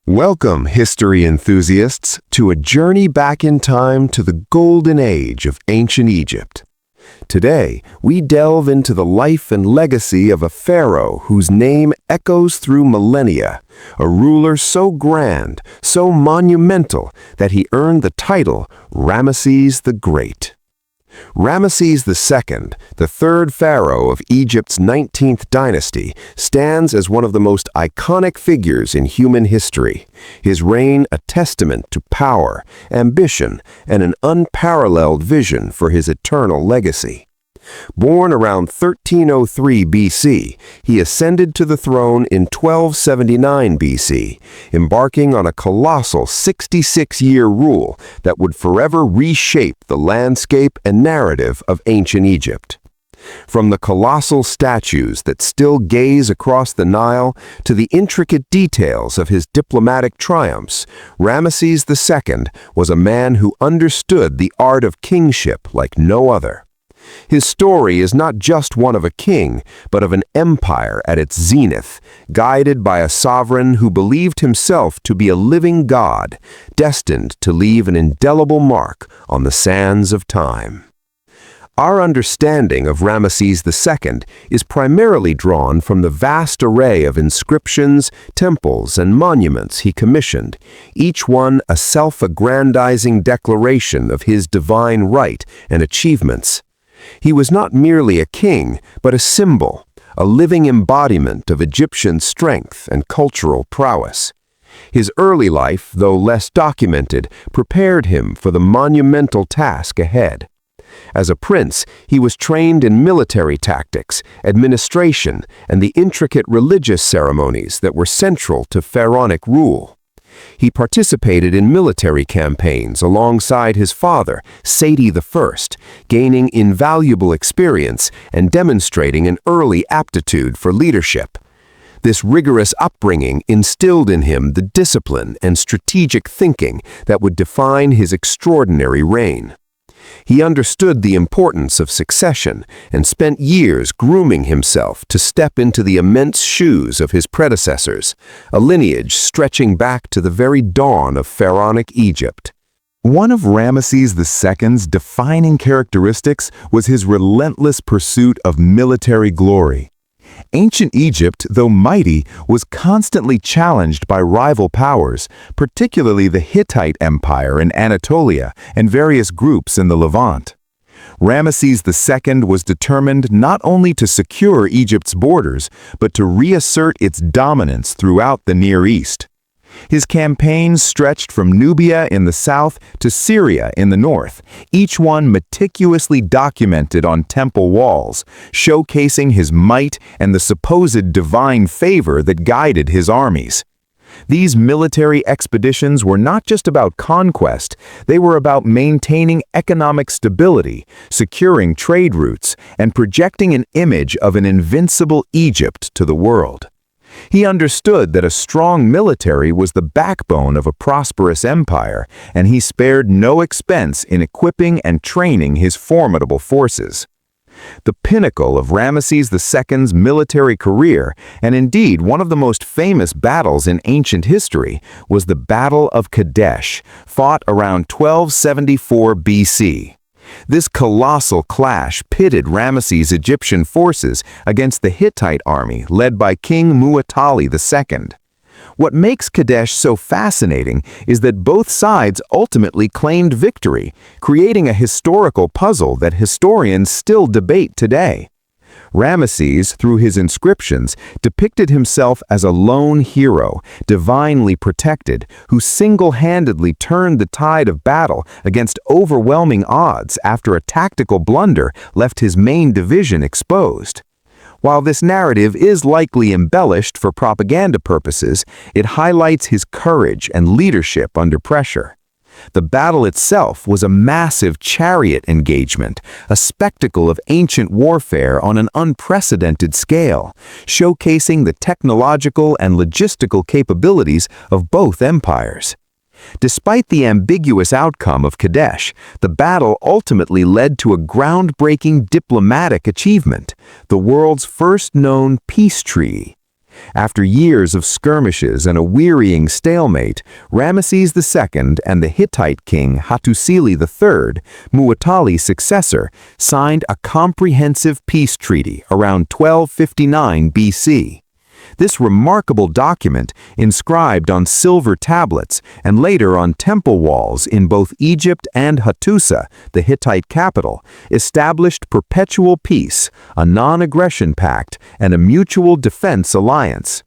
Welcome, history enthusiasts, to a journey back in time to the golden age of ancient Egypt. Today, we delve into the life and legacy of a pharaoh whose name echoes through millennia, a ruler so grand, so monumental, that he earned the title Ramesses the Great. Ramesses II, the third pharaoh of Egypt's 19th dynasty, stands as one of the most iconic figures in human history, his reign a testament to power, ambition, and an unparalleled vision for his eternal legacy. Born around 1303 BC, he ascended to the throne in 1279 BC, embarking on a colossal 66-year rule that would forever reshape the landscape and narrative of ancient Egypt. From the colossal statues that still gaze across the Nile to the intricate details of his diplomatic triumphs, Ramesses II was a man who understood the art of kingship like no other. His story is not just one of a king, but of an empire at its zenith, guided by a sovereign who believed himself to be a living god, destined to leave an indelible mark on the sands of time. Our understanding of Ramesses II is primarily drawn from the vast array of inscriptions, temples, and monuments he commissioned, each one a self-aggrandizing declaration of his divine right and achievements. He was not merely a king, but a symbol, a living embodiment of Egyptian strength and cultural prowess. His early life, though less documented, prepared him for the monumental task ahead. As a prince, he was trained in military tactics, administration, and the intricate religious ceremonies that were central to pharaonic rule. He participated in military campaigns alongside his father, Seti I, gaining invaluable experience and demonstrating an early aptitude for leadership. This rigorous upbringing instilled in him the discipline and strategic thinking that would define his extraordinary reign. He understood the importance of succession and spent years grooming himself to step into the immense shoes of his predecessors, a lineage stretching back to the very dawn of pharaonic Egypt. One of Ramesses II's defining characteristics was his relentless pursuit of military glory. Ancient Egypt, though mighty, was constantly challenged by rival powers, particularly the Hittite Empire in Anatolia and various groups in the Levant. Ramesses II was determined not only to secure Egypt's borders, but to reassert its dominance throughout the Near East. His campaigns stretched from Nubia in the south to Syria in the north, each one meticulously documented on temple walls, showcasing his might and the supposed divine favor that guided his armies. These military expeditions were not just about conquest, they were about maintaining economic stability, securing trade routes, and projecting an image of an invincible Egypt to the world. He understood that a strong military was the backbone of a prosperous empire, and he spared no expense in equipping and training his formidable forces. The pinnacle of Ramesses II's military career, and indeed one of the most famous battles in ancient history, was the Battle of Kadesh, fought around 1274 BC. This colossal clash pitted Ramesses' Egyptian forces against the Hittite army led by King Muwatalli II. What makes Kadesh so fascinating is that both sides ultimately claimed victory, creating a historical puzzle that historians still debate today. Ramesses, through his inscriptions, depicted himself as a lone hero, divinely protected, who single-handedly turned the tide of battle against overwhelming odds after a tactical blunder left his main division exposed. While this narrative is likely embellished for propaganda purposes, it highlights his courage and leadership under pressure. The battle itself was a massive chariot engagement, a spectacle of ancient warfare on an unprecedented scale, showcasing the technological and logistical capabilities of both empires. Despite the ambiguous outcome of Kadesh, the battle ultimately led to a groundbreaking diplomatic achievement, the world's first known peace treaty. After years of skirmishes and a wearying stalemate, Ramesses II and the Hittite king Hattusili III, Muwatalli's successor, signed a comprehensive peace treaty around 1259 BC. This remarkable document, inscribed on silver tablets and later on temple walls in both Egypt and Hattusa, the Hittite capital, established perpetual peace, a non-aggression pact, and a mutual defense alliance.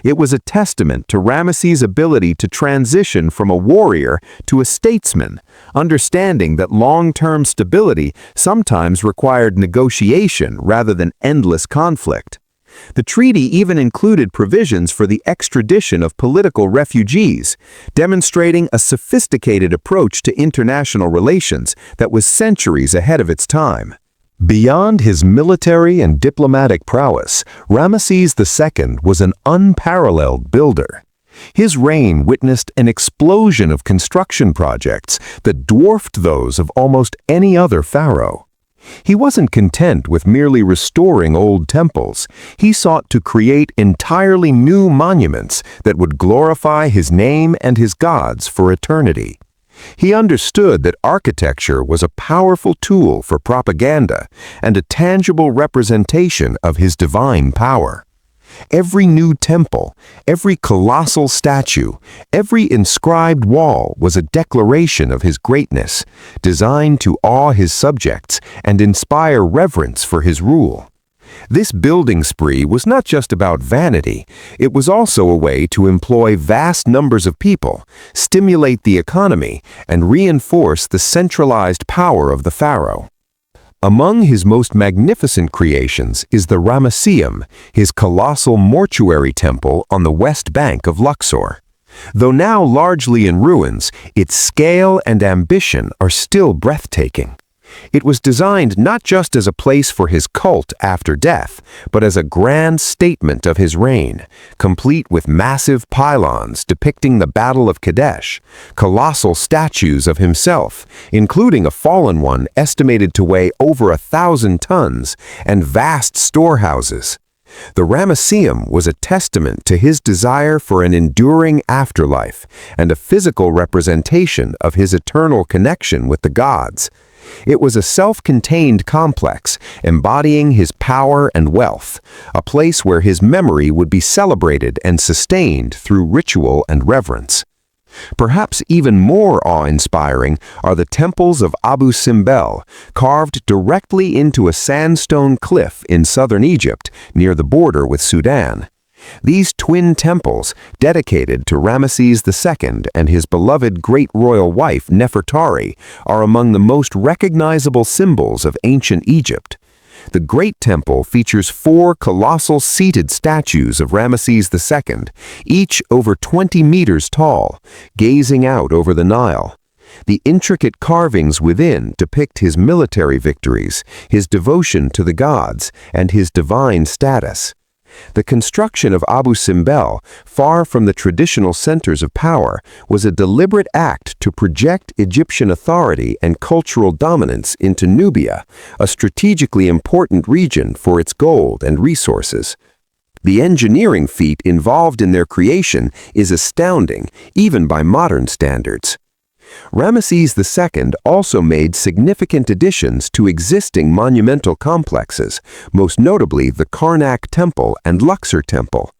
It was a testament to Ramesses' ability to transition from a warrior to a statesman, understanding that long-term stability sometimes required negotiation rather than endless conflict. The treaty even included provisions for the extradition of political refugees, demonstrating a sophisticated approach to international relations that was centuries ahead of its time. Beyond his military and diplomatic prowess, Ramesses II was an unparalleled builder. His reign witnessed an explosion of construction projects that dwarfed those of almost any other pharaoh. He wasn't content with merely restoring old temples. He sought to create entirely new monuments that would glorify his name and his gods for eternity. He understood that architecture was a powerful tool for propaganda and a tangible representation of his divine power. Every new temple, every colossal statue, every inscribed wall was a declaration of his greatness, designed to awe his subjects and inspire reverence for his rule. This building spree was not just about vanity, it was also a way to employ vast numbers of people, stimulate the economy, and reinforce the centralized power of the pharaoh. Among his most magnificent creations is the Ramesseum, his colossal mortuary temple on the west bank of Luxor. Though now largely in ruins, its scale and ambition are still breathtaking. It was designed not just as a place for his cult after death, but as a grand statement of his reign, complete with massive pylons depicting the Battle of Kadesh, colossal statues of himself, including a fallen one estimated to weigh over 1,000 tons, and vast storehouses. The Ramesseum was a testament to his desire for an enduring afterlife and a physical representation of his eternal connection with the gods. It was a self-contained complex embodying his power and wealth, a place where his memory would be celebrated and sustained through ritual and reverence. Perhaps even more awe-inspiring are the temples of Abu Simbel, carved directly into a sandstone cliff in southern Egypt near the border with Sudan. These twin temples, dedicated to Ramesses II and his beloved great royal wife Nefertari, are among the most recognizable symbols of ancient Egypt. The Great Temple features 4 colossal seated statues of Ramesses II, each over 20 meters tall, gazing out over the Nile. The intricate carvings within depict his military victories, his devotion to the gods, and his divine status. The construction of Abu Simbel, far from the traditional centers of power, was a deliberate act to project Egyptian authority and cultural dominance into Nubia, a strategically important region for its gold and resources. The engineering feat involved in their creation is astounding, even by modern standards. Ramesses II also made significant additions to existing monumental complexes, most notably the Karnak Temple and Luxor Temple.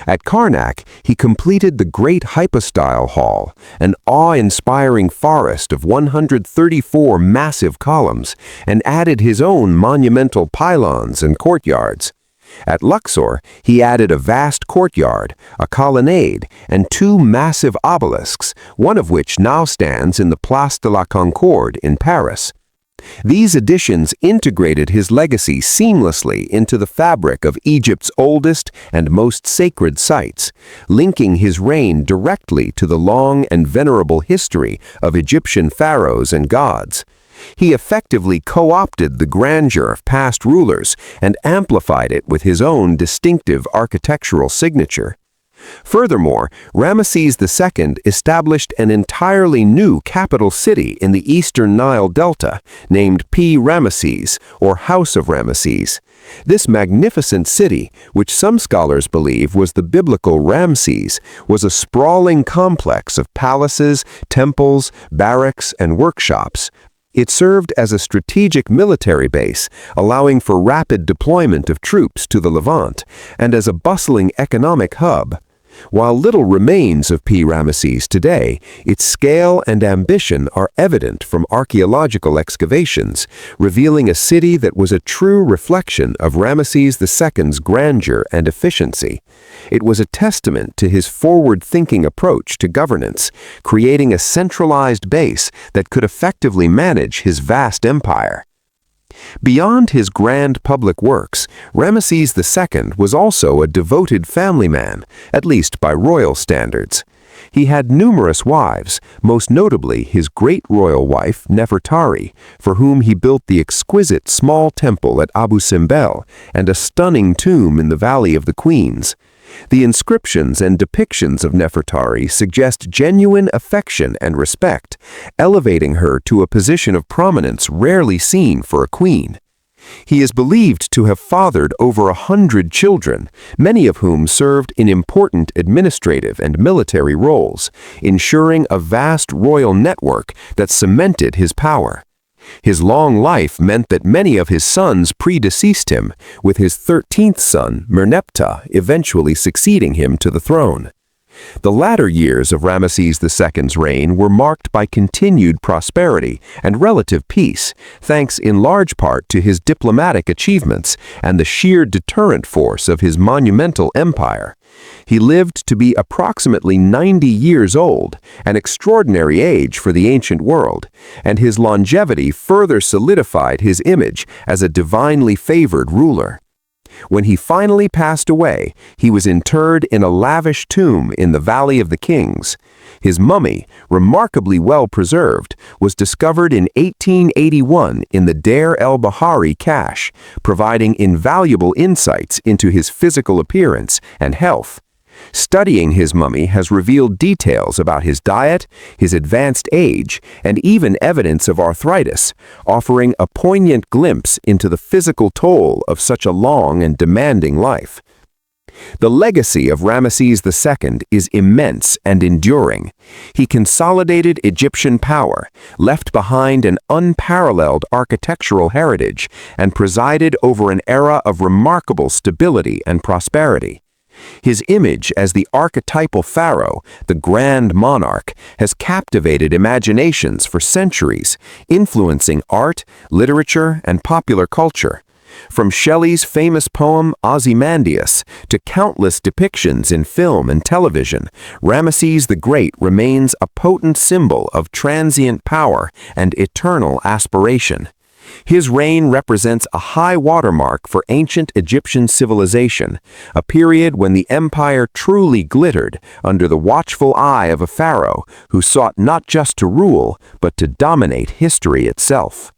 At Karnak, he completed the Great Hypostyle Hall, an awe-inspiring forest of 134 massive columns, and added his own monumental pylons and courtyards. At Luxor, he added a vast courtyard, a colonnade, and 2 massive obelisks, one of which now stands in the Place de la Concorde in Paris. These additions integrated his legacy seamlessly into the fabric of Egypt's oldest and most sacred sites, linking his reign directly to the long and venerable history of Egyptian pharaohs and gods. He effectively co-opted the grandeur of past rulers and amplified it with his own distinctive architectural signature. Furthermore, Ramesses II established an entirely new capital city in the eastern Nile Delta, named Ramesses, or House of Ramesses. This magnificent city, which some scholars believe was the biblical Ramses, was a sprawling complex of palaces, temples, barracks, and workshops. It served as a strategic military base, allowing for rapid deployment of troops to the Levant, and as a bustling economic hub. While little remains of Ramesses today, its scale and ambition are evident from archaeological excavations, revealing a city that was a true reflection of Ramesses II's grandeur and efficiency. It was a testament to his forward-thinking approach to governance, creating a centralized base that could effectively manage his vast empire. Beyond his grand public works, Ramesses II was also a devoted family man, at least by royal standards. He had numerous wives, most notably his great royal wife Nefertari, for whom he built the exquisite small temple at Abu Simbel and a stunning tomb in the Valley of the Queens. The inscriptions and depictions of Nefertari suggest genuine affection and respect, elevating her to a position of prominence rarely seen for a queen. He is believed to have fathered over 100 children, many of whom served in important administrative and military roles, ensuring a vast royal network that cemented his power. His long life meant that many of his sons predeceased him, with his 13th son, Merneptah, eventually succeeding him to the throne. The latter years of Ramesses II's reign were marked by continued prosperity and relative peace, thanks in large part to his diplomatic achievements and the sheer deterrent force of his monumental empire. He lived to be approximately 90 years old, an extraordinary age for the ancient world, and his longevity further solidified his image as a divinely favored ruler. When he finally passed away, he was interred in a lavish tomb in the Valley of the Kings. His mummy, remarkably well preserved, was discovered in 1881 in the Deir el-Bahari cache, providing invaluable insights into his physical appearance and health. Studying his mummy has revealed details about his diet, his advanced age, and even evidence of arthritis, offering a poignant glimpse into the physical toll of such a long and demanding life. The legacy of Ramesses II is immense and enduring. He consolidated Egyptian power, left behind an unparalleled architectural heritage, and presided over an era of remarkable stability and prosperity. His image as the archetypal pharaoh, the grand monarch, has captivated imaginations for centuries, influencing art, literature, and popular culture. From Shelley's famous poem Ozymandias to countless depictions in film and television, Ramesses the Great remains a potent symbol of transient power and eternal aspiration. His reign represents a high watermark for ancient Egyptian civilization, a period when the empire truly glittered under the watchful eye of a pharaoh who sought not just to rule, but to dominate history itself.